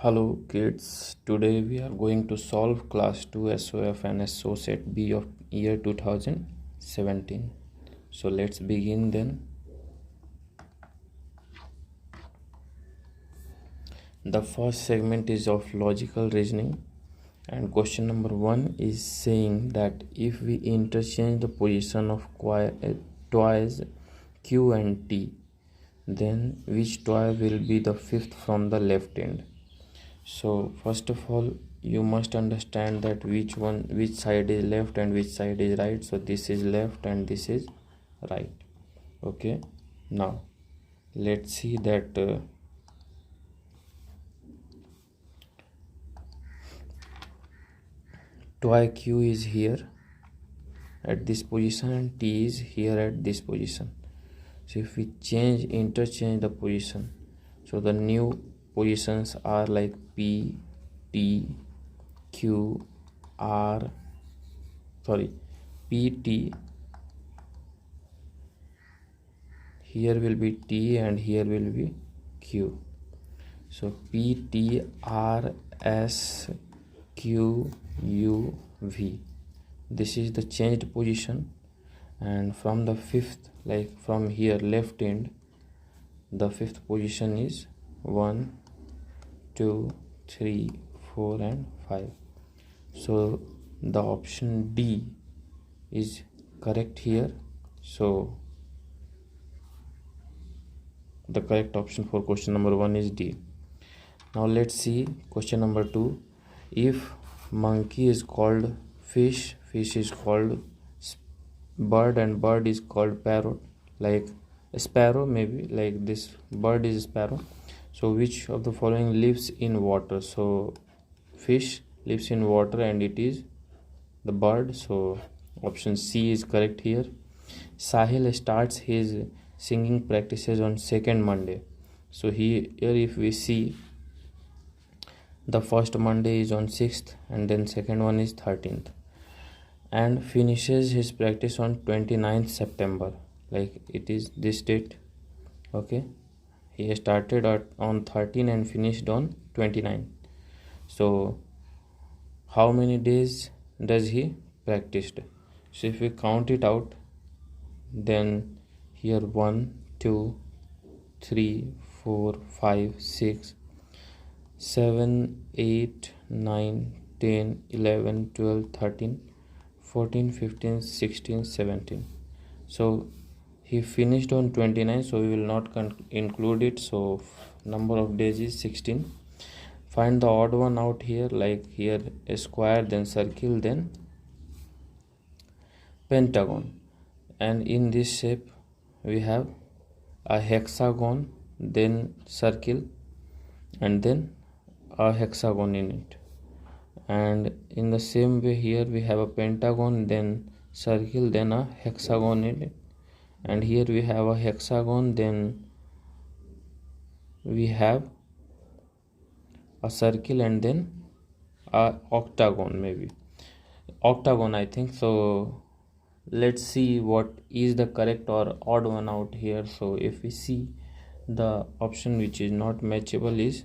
Hello kids, today we are going to solve class 2 SOF and SO set B of year 2017. So let's begin then. The first segment is of logical reasoning and question number 1 is saying that if we interchange the position of toys Q and T, then which toy will be the fifth from the left end? So first of all, you must understand that which side is left and which side is right. So this is left and this is right. Okay, now let's see that toy Q is here at this position and T is here at this position. So if we interchange the position, so the new positions are like P, T, Q, P, T. Here will be T and here will be Q. So P, T, R, S, Q, U, V. This is the changed position, and from the fifth, like from here left end, the fifth position is 1, 2, 3, 4 and 5. So the option D is correct here. So the correct option for question number 1 is D. Now let's see question number 2. If monkey is called fish, fish is called bird and bird is called parrot, like sparrow, maybe like this bird is sparrow. So which of the following lives in water? So fish lives in water and it is the bird. So option C is correct here. Sahil starts his singing practices on second Monday. So here if we see, the first Monday is on 6th and then second one is 13th, and finishes his practice on 29th September, like it is this date. Okay, he started on 13 and finished on 29. So how many days does he practiced? So if we count it out, then here 1, 2, 3, 4, 5, 6, 7, 8, 9, 10, 11, 12, 13, 14, 15, 16, 17. So he finished on 29, so we will not include it. So number of days is 16. Find the odd one out here, like here a square, then circle, then pentagon, and in this shape we have a hexagon, then circle, and then a hexagon in it. And in the same way here we have a pentagon, then circle, then a hexagon in it. And here we have a hexagon, then we have a circle, and then a octagon, maybe octagon I think. So let's see what is the correct or odd one out here. So if we see, the option which is not matchable is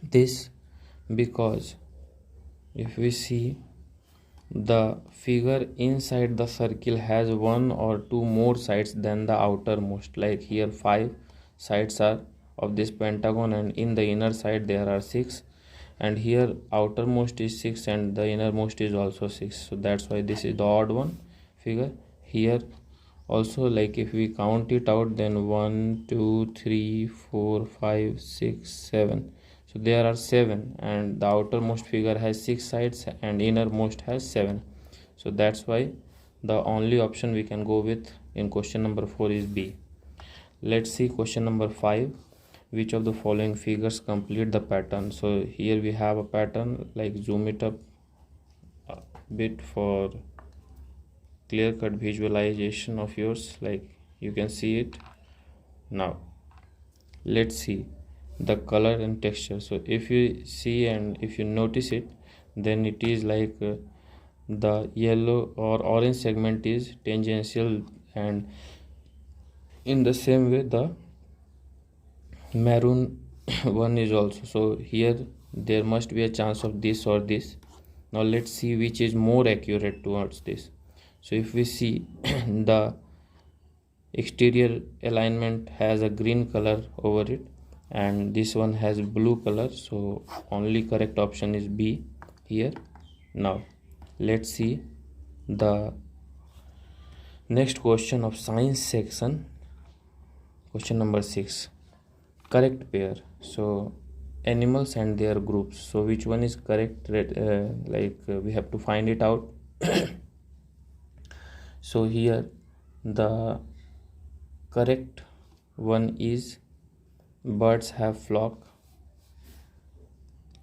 this, because if we see, the figure inside the circle has one or two more sides than the outermost, like here 5 sides are of this pentagon and in the inner side there are 6, and here outermost is 6 and the innermost is also 6. So that's why this is the odd one figure. Here also, like if we count it out, then 1, 2, 3, 4, 5, 6, 7. So there are 7, and the outermost figure has 6 sides and innermost has 7. So that's why the only option we can go with in question number 4 is B. Let's see question number 5. Which of the following figures complete the pattern? So here we have a pattern, like zoom it up a bit for clear-cut visualization of yours, like you can see it. Now let's see the color and texture. So if you see and if you notice it, then it is like the yellow or orange segment is tangential, and in the same way the maroon 1 is also, so here there must be a chance of this or this. Now let's see which is more accurate towards this. So if we see the exterior alignment has a green color over it and this one has blue color, so only correct option is B here. Now let's see the next question of science section, question number 6, correct pair. So animals and their groups, so which one is correct? We have to find it out. So here the correct one is birds have flock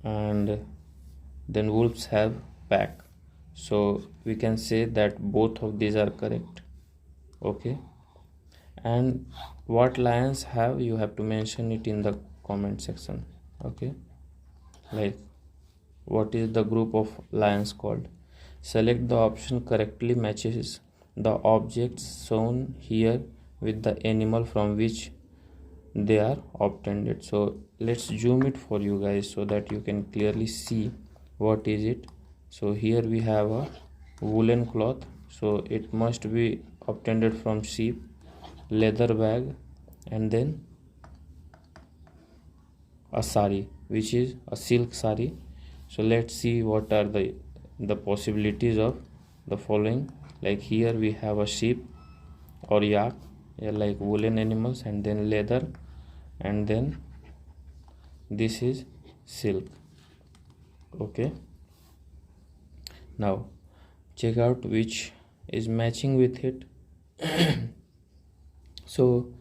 and then wolves have pack. So we can say that both of these are correct. Okay, and what lions have, you have to mention it in the comment section. Okay, like what is the group of lions called? Select the option correctly matches the objects shown here with the animal from which they are obtained. So let's zoom it for you guys so that you can clearly see what is it. So here we have a woolen cloth, so it must be obtained from sheep, leather bag, and then a sari, which is a silk sari. So let's see what are the possibilities of the following. Like here we have a sheep or yak, like woolen animals, and then leather, and then this is silk. Okay, now check out which is matching with it. So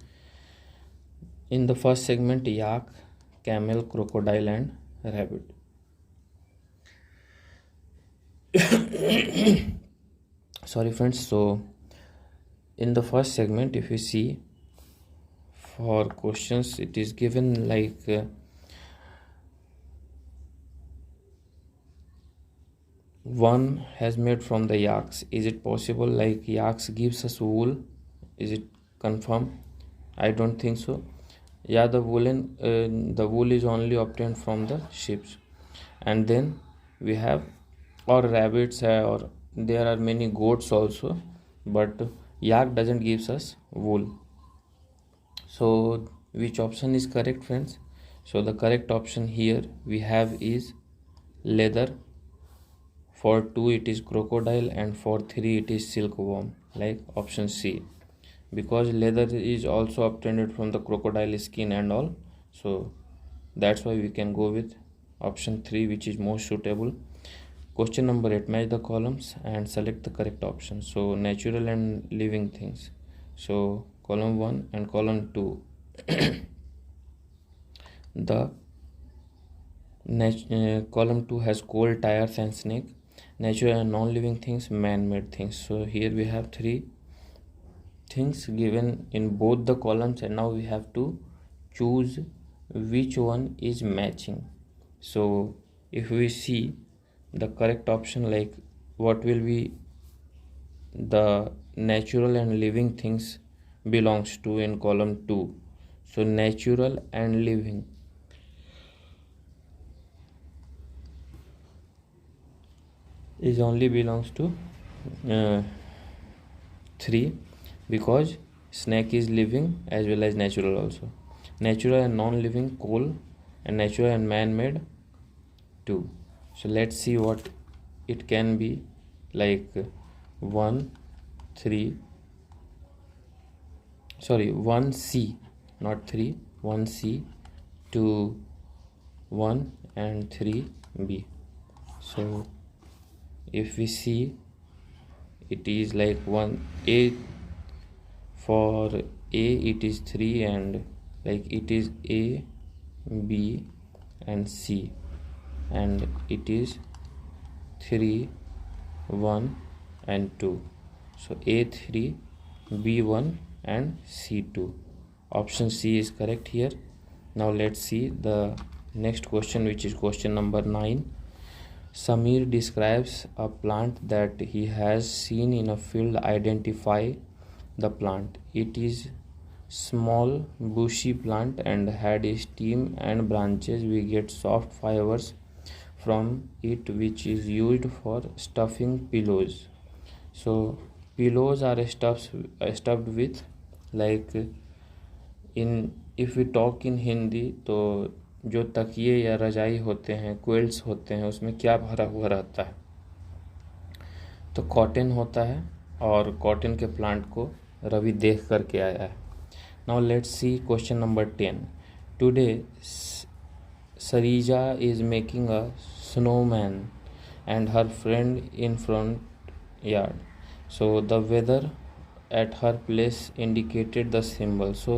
in the first segment, yak, camel, crocodile, and rabbit. Sorry friends. So in the first segment, if you see for questions, it is given like one has made from the yaks. Is it possible? Like yaks gives us wool. Is it confirmed? I don't think so. Yeah, the wool is only obtained from the sheep. And then we have or rabbits, or there are many goats also, but yak doesn't gives us wool. So which option is correct, friends? So the correct option here we have is leather. For 2 it is crocodile, and for 3 it is silkworm, like option C, because leather is also obtained from the crocodile skin and all. So that's why we can go with option 3, which is most suitable. Question number 8, match the columns and select the correct option. So natural and living things. So column 1 and column 2. The column 2 has coal, tires, and snake. Natural and non-living things, man-made things. So here we have 3 things given in both the columns, and now we have to choose which one is matching. So if we see the correct option, like what will be the natural and living things belongs to in column 2. So natural and living is only belongs to 3, because snake is living as well as natural also. Natural and non-living coal, and natural and man-made 2. So let's see what it can be, like 1 C, not 3, 1C, 2 1, and 3 B. So if we see, it is like 1 A. For A it is 3, and like it is A, B, and C, and it is 3 1 and 2. So A3, B1, and C2. Option C is correct here. Now let's see the next question, which is question number 9. Samir describes a plant that he has seen in a field. Identify the plant. It is small bushy plant and had stem and branches. We get soft fibers from it which is used for stuffing pillows. So pillows are stuffed with, like in if we talk in Hindi, तो जो तकिए या रजाई होते हैं, quilts होते हैं, उसमें क्या भरा हुआ रहता है? तो कॉटन होता है, और कॉटन के प्लांट को रवि देख करके आया है. Now let's see question number 10. Today Sarija is making a snowman and her friend in front yard. So the weather at her place indicated the symbol. So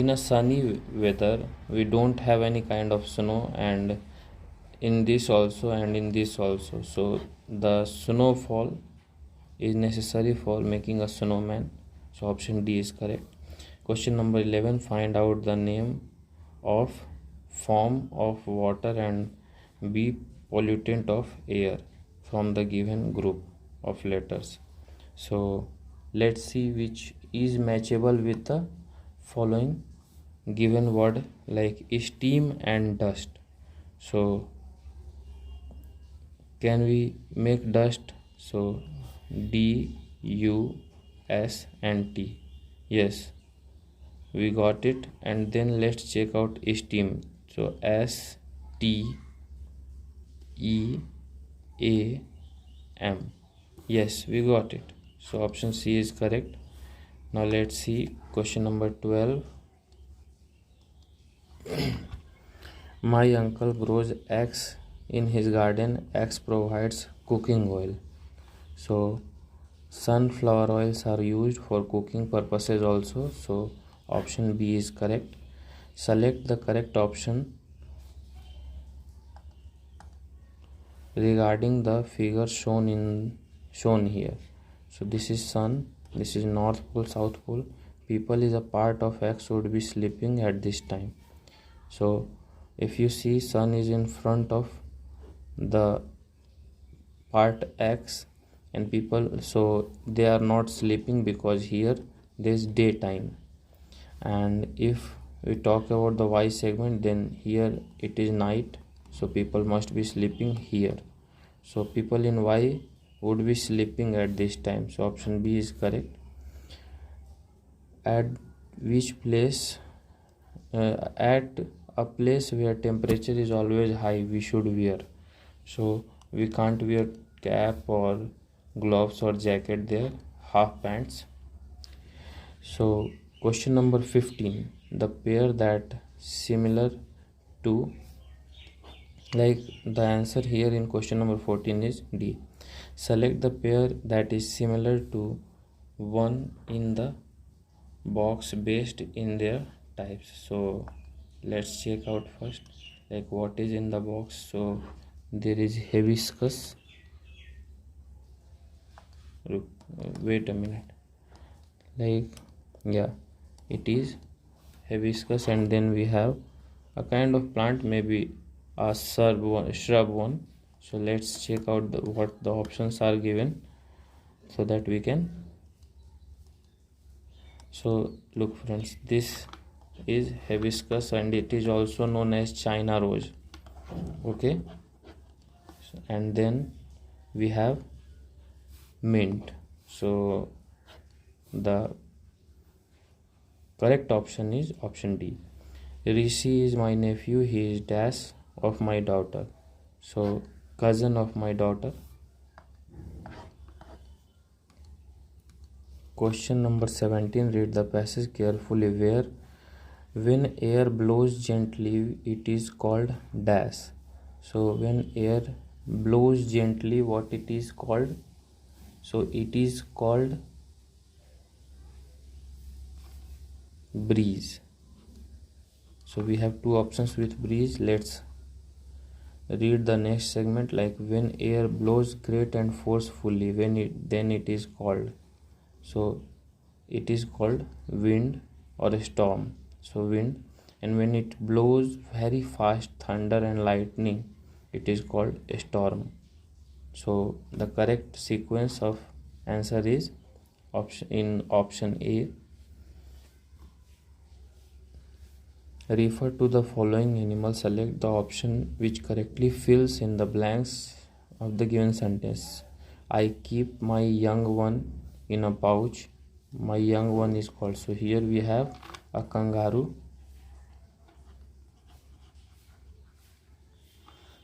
in a sunny weather we don't have any kind of snow, and in this also and in this also. So the snowfall is necessary for making a snowman. So option D is correct. Question number 11. Find out the name of form of water and B pollutant of air from the given group of letters. So let's see which is matchable with the following given word, like steam and dust. So can we make dust? So D U S and T. Yes, we got it. And then let's check out steam. So S T E A M. Yes, we got it. So option C is correct. Now let's see question number 12. My uncle grows eggs in his garden. Eggs provides cooking oil. So sunflower oils are used for cooking purposes also. So option B is correct. Select the correct option regarding the figure shown here. So this is sun, this is north pole, south pole. People is a part of X would be sleeping at this time. So if you see, sun is in front of the part X and people, so they are not sleeping because here there is daytime. And if we talk about the Y segment, then here it is night, so people must be sleeping here. So people in Y would be sleeping at this time. So option B is correct. At which place, at a place where temperature is always high, we should wear. So we can't wear cap or gloves or jacket there, half pants. So question number 15. The pair that similar to, like the answer here in question number 14 is D. Select the pair that is similar to one in the box based in their types. So let's check out first, like what is in the box. So there is hibiscus. Wait a minute, like yeah, it is hibiscus, and then we have a kind of plant, maybe a shrub one. So let's check out what the options are given so that we can. So look friends, this is hibiscus and it is also known as China rose. Okay, and then we have mint. So the correct option is option D. Rishi is my nephew. He is dash of my daughter. So cousin of my daughter. Question number 17. Read the passage carefully. Where when air blows gently, it is called dash. So when air blows gently, what it is called? So it is called breeze. So we have two options with breeze. Let's read the next segment, like when air blows great and forcefully, then it is called. So it is called wind or a storm. So wind. And when it blows very fast, thunder and lightning, it is called a storm. So the correct sequence of answer is option A. Refer to the following animal. Select the option which correctly fills in the blanks of the given sentence. I keep my young one in a pouch. My young one is called. So here we have a kangaroo.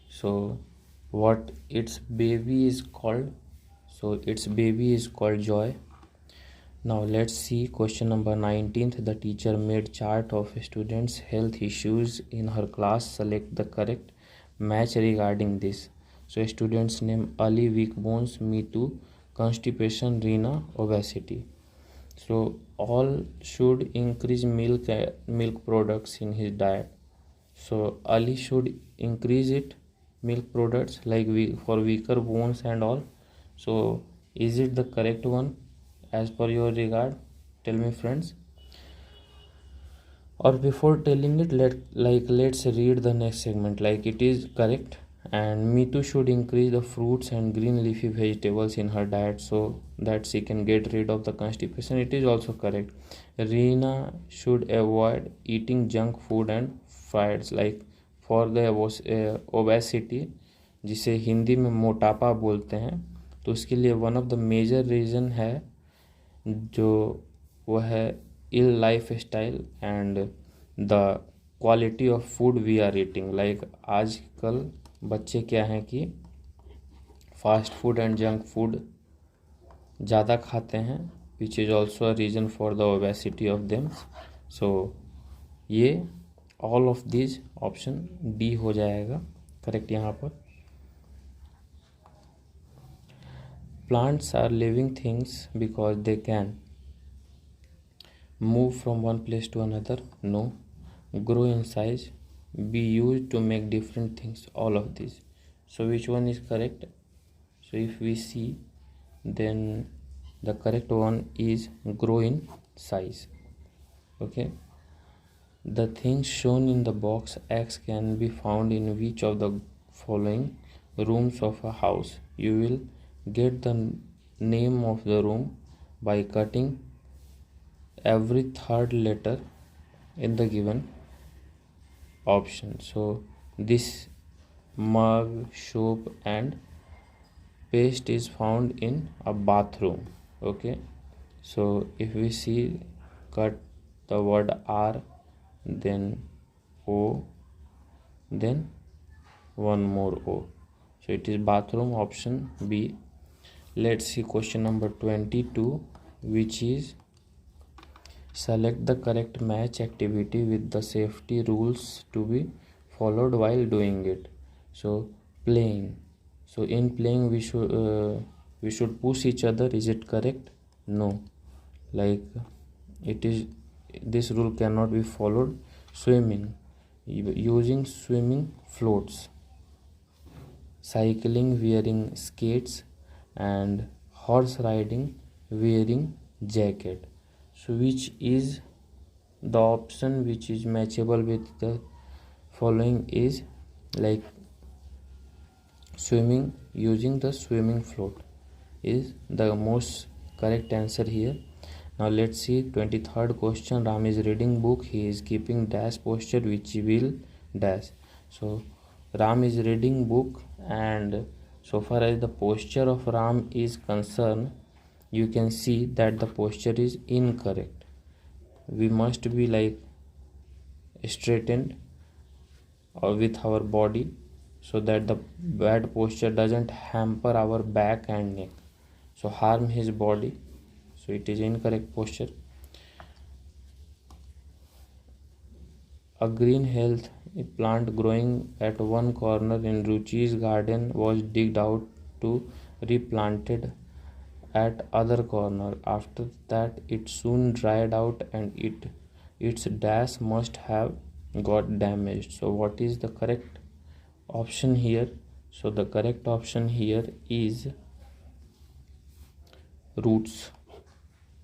So what its baby is called? So its baby is called Joy. Now let's see question number 19th. The teacher made chart of students' health issues in her class. Select the correct match regarding this. So students name: Ali, weak bones; Mitu, constipation; Reena, obesity. So all should increase milk products in his diet. So Ali should increase it milk products like for weaker bones and all. So is it the correct one as per your regard? Tell me, friends. Or before telling it, let's read the next segment. Like it is correct, and Mitu should increase the fruits and green leafy vegetables in her diet so that she can get rid of the constipation. It is also correct. Reena should avoid eating junk food and frieds. Like for the obesity, जिसे हिंदी में मोटापा बोलते हैं, तो उसके लिए one of the major reason है जो वो है ill lifestyle and the quality of food we are eating. Like आजकल बच्चे क्या हैं कि fast food and junk food ज़्यादा खाते हैं, which is also a reason for the obesity of them. So ये all of this option D हो जाएगा करेक्ट यहाँ पर. Plants are living things because they can move from one place to another. No. Grow in size. Be used to make different things. All of these. So which one is correct? So if we see, then the correct one is grow in size. Okay. The things shown in the box X can be found in which of the following rooms of a house? You will get the name of the room by cutting every third letter in the given option. So this mug, soap and paste is found in a bathroom. Okay, so if we see, cut the word R, then O, then one more O. So it is bathroom, option B. Let's see question number 22, which is select the correct match activity with the safety rules to be followed while doing it. So playing. So in playing we should push each other. Is it correct? No. Like it is, this rule cannot be followed. Swimming, using swimming floats. Cycling, wearing skates, and horse riding, wearing jacket. So which is the option which is matchable with the following is like swimming, using the swimming float is the most correct answer here. Now let's see 23rd question. Ram is reading book. He is keeping dash posture which will dash. So Ram is reading book, and so far as the posture of Ram is concerned, you can see that the posture is incorrect. We must be like straightened or with our body so that the bad posture doesn't hamper our back and neck, so harm his body. So it is incorrect posture. A green health plant growing at one corner in Ruchi's garden was digged out to replanted at other corner. After that it soon dried out and its dash must have got damaged. So what is the correct option here? So the correct option here is roots,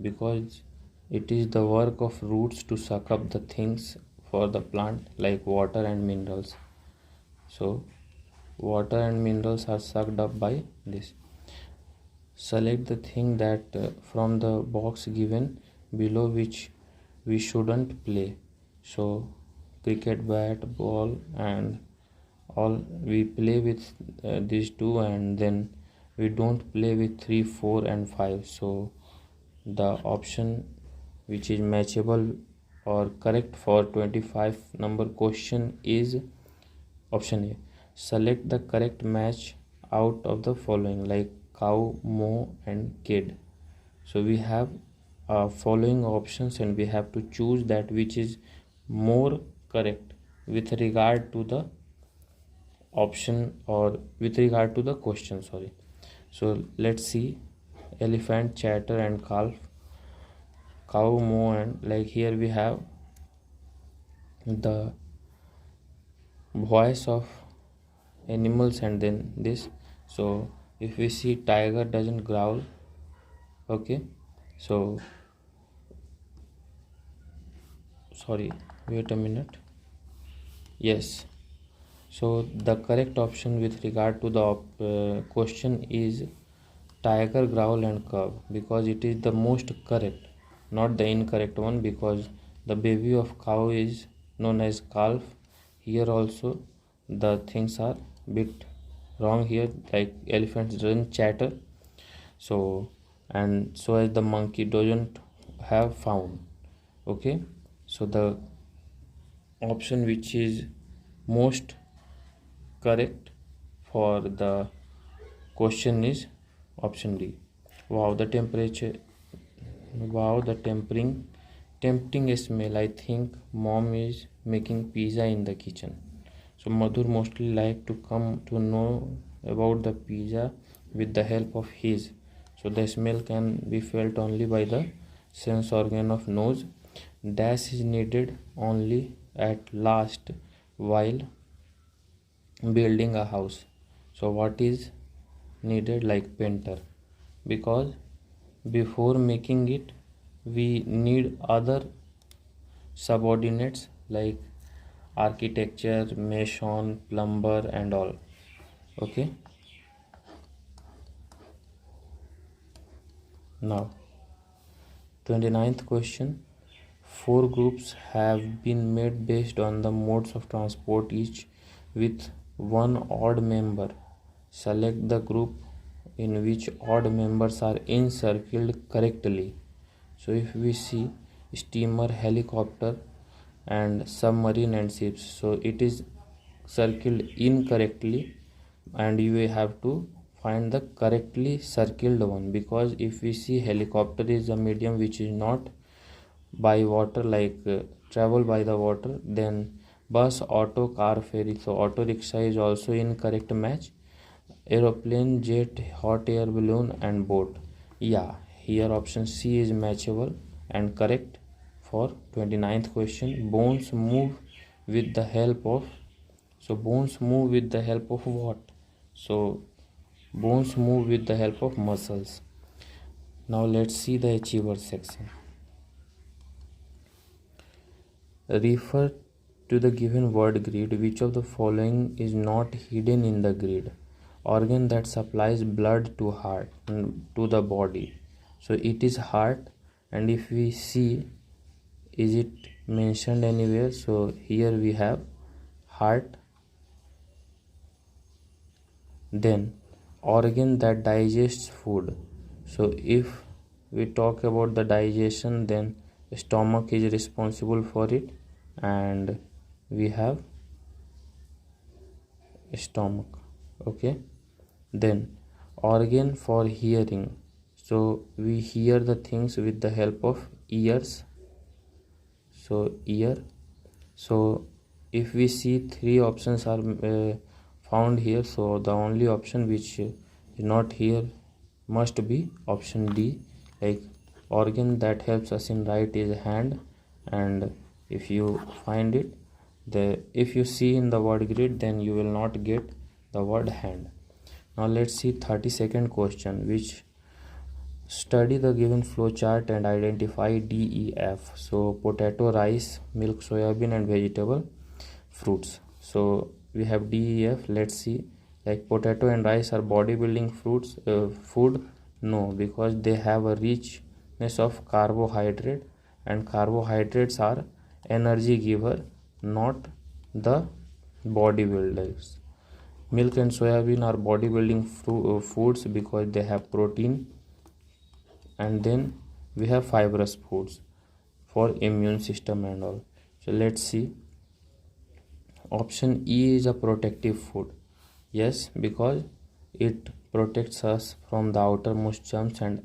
because it is the work of roots to suck up the things for the plant like water and minerals. So water and minerals are sucked up by this. Select the thing that from the box given below which we shouldn't play. So cricket bat, ball, and all. We play with these two, and then we don't play with 3, 4 and 5. So the option which is matchable or correct for 25 number question is option A. Select the correct match out of the following, like cow, mow and kid. So we have following options, and we have to choose that which is more correct with regard to the option, or with regard to the question, sorry. So let's see: elephant, chatter and calf, cow, mow, and like here we have the voice of animals, and then this. So if we see, tiger doesn't growl. Okay, so sorry, wait a minute. Yes, so the correct option with regard to the question is tiger, growl and curve, because it is the most correct, not the incorrect one, because the baby of cow is known as calf. Here also the things are bit wrong here, like elephants doesn't chatter, so, and so as the monkey doesn't have found. Okay, so the option which is most correct for the question is option D. Wow, the temperature, wow, the tempting smell. I think mom is making pizza in the kitchen. So Madhur mostly like to come to know about the pizza with the help of his. So the smell can be felt only by the sense organ of nose. Dash is needed only at last while building a house. So what is needed, like painter, because before making it we need other subordinates like architecture, mason, plumber and all. Okay, now 29th question. 4 groups have been made based on the modes of transport, each with one odd member. Select the group in which odd members are encircled correctly. So if we see steamer, helicopter and submarine and ships, so it is circled incorrectly, and you have to find the correctly circled one, because if we see, helicopter is a medium which is not by water, like travel by the water. Then bus, auto, car, ferry, so auto rickshaw is also incorrect match. Aeroplane, jet, hot air balloon and boat. Yeah, here option C is matchable and correct for 29th question. Bones move with the help of, so bones move with the help of what? So bones move with the help of muscles. Now let's see the achievers section. Refer to the given word grid. Which of the following is not hidden in the grid? Organ that supplies blood to heart, to the body. So it is heart, and if we see, is it mentioned anywhere? So here we have heart. Then organ that digests food. So if we talk about the digestion, then stomach is responsible for it, and we have stomach. Okay, then organ for hearing. So we hear the things with the help of ears. So ear. So if we see, 3 options are found here, so the only option which is not here must be option D, like organ that helps us in write is hand. And if you find it, if you see in the word grid, then you will not get the word hand. Now let's see 32nd question, which study the given flow chart and identify DEF. So potato, rice, milk, soybean and vegetable fruits. So we have DEF. Let's see, like potato and rice are bodybuilding fruits, food. No, because they have a richness of carbohydrate, and carbohydrates are energy giver. not the bodybuilders. Milk and soybean are bodybuilding foods because they have protein, and then we have fibrous foods for immune system and all. So let's see. Option E is a protective food. Yes, because it protects us from the outermost germs, and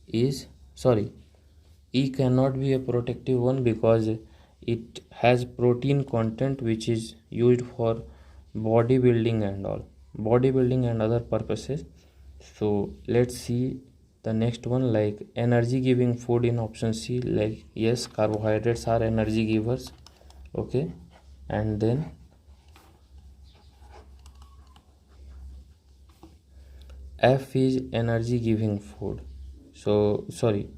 is sorry E cannot be a protective one because it has protein content which is used for bodybuilding and other purposes. So let's see the next one, like energy giving food in option C. Like yes, carbohydrates are energy givers. Okay, and then F is energy giving food. So sorry,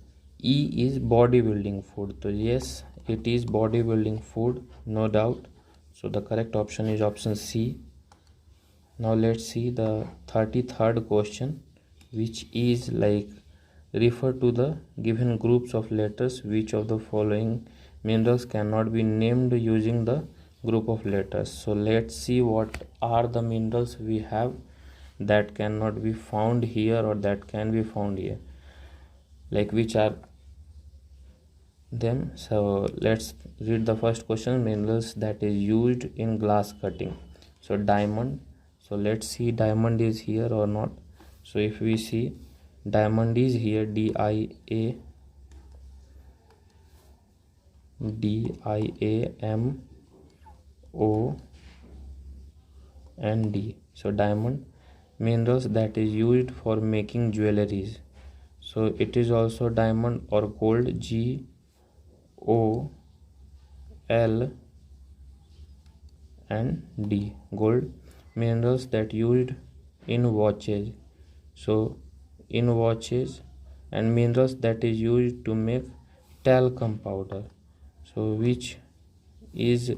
E is bodybuilding food. So yes, it is bodybuilding food, no doubt. So the correct option is option C. Now let's see the 33rd question, which is like refer to the given groups of letters. Which of the following minerals cannot be named using the group of letters? So let's see what are the minerals we have that cannot be found here or that can be found here, like which are them. So let's read the first question. Minerals that is used in glass cutting. So diamond. So let's see diamond is here or not. So if we see diamond is here, DIAMOND. So diamond. Minerals that is used for making jewelries. So it is also diamond or gold, GOL and D, gold. Minerals that used in watches. So in watches, and minerals that is used to make talcum powder. So which is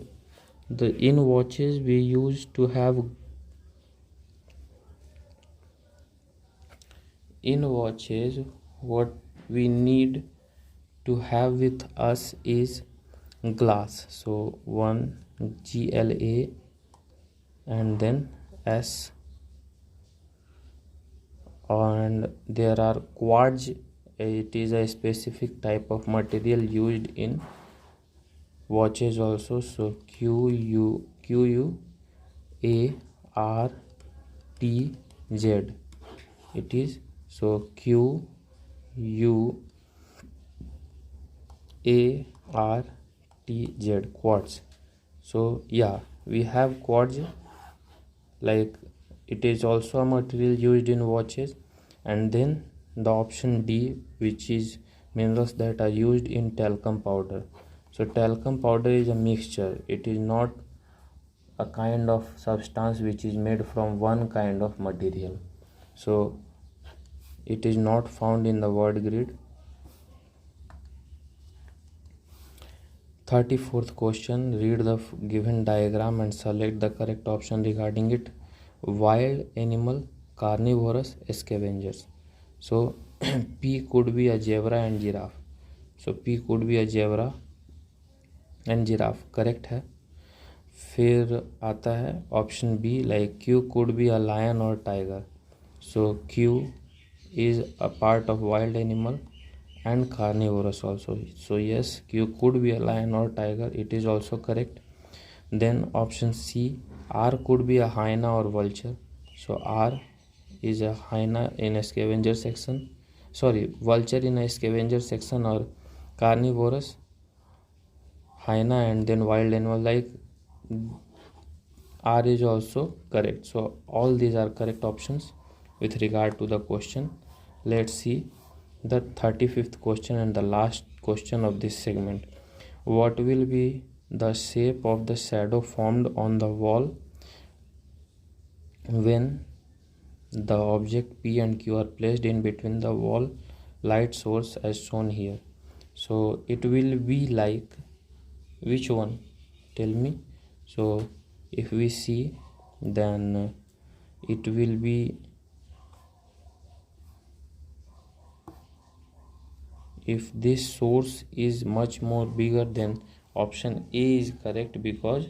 the in watches we used to have. In watches, what we need to have with us is glass. So one GLA and then S, and there are quartz. It is a specific type of material used in watches also. So QUARTZ it is. So QUARTZ, quartz. So yeah, we have quartz, like it is also a material used in watches. And then the option D, which is minerals that are used in talcum powder. So talcum powder is a mixture. It is not a kind of substance which is made from one kind of material. So it is not found in the word grid. 34th question, read the given diagram and select the correct option regarding it. Wild animal, carnivorous, scavengers. So P could be a zebra and giraffe. So P could be a zebra and giraffe, correct है. फिर आता है option B, like Q could be a lion और tiger. So Q is a part of wild animal and carnivorous also. So yes, Q could be a lion or tiger. It is also correct. Then option C, R could be a hyena or vulture. So R is a hyena in a scavenger section. Sorry, vulture in a scavenger section, or carnivorous hyena and then wild animal, like R is also correct. So all these are correct options with regard to the question. Let's see the 35th question and the last question of this segment. What will be the shape of the shadow formed on the wall when the object P and Q are placed in between the wall light source as shown here? So it will be like which one? Tell me. So if we see, then it will be, if this source is much more bigger, then option A is correct because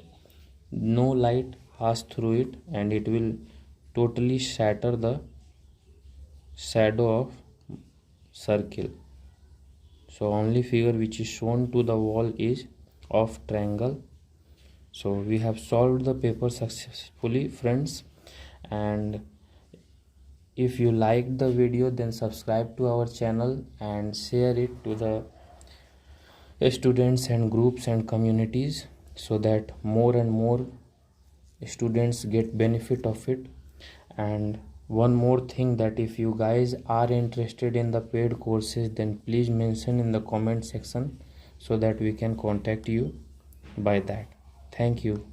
no light pass through it and it will totally shatter the shadow of circle. So only figure which is shown to the wall is of triangle. So we have solved the paper successfully, friends. And if you liked the video, then subscribe to our channel and share it to the students and groups and communities, so that more and more students get benefit of it. And one more thing, that if you guys are interested in the paid courses, then please mention in the comment section so that we can contact you by that. Thank you.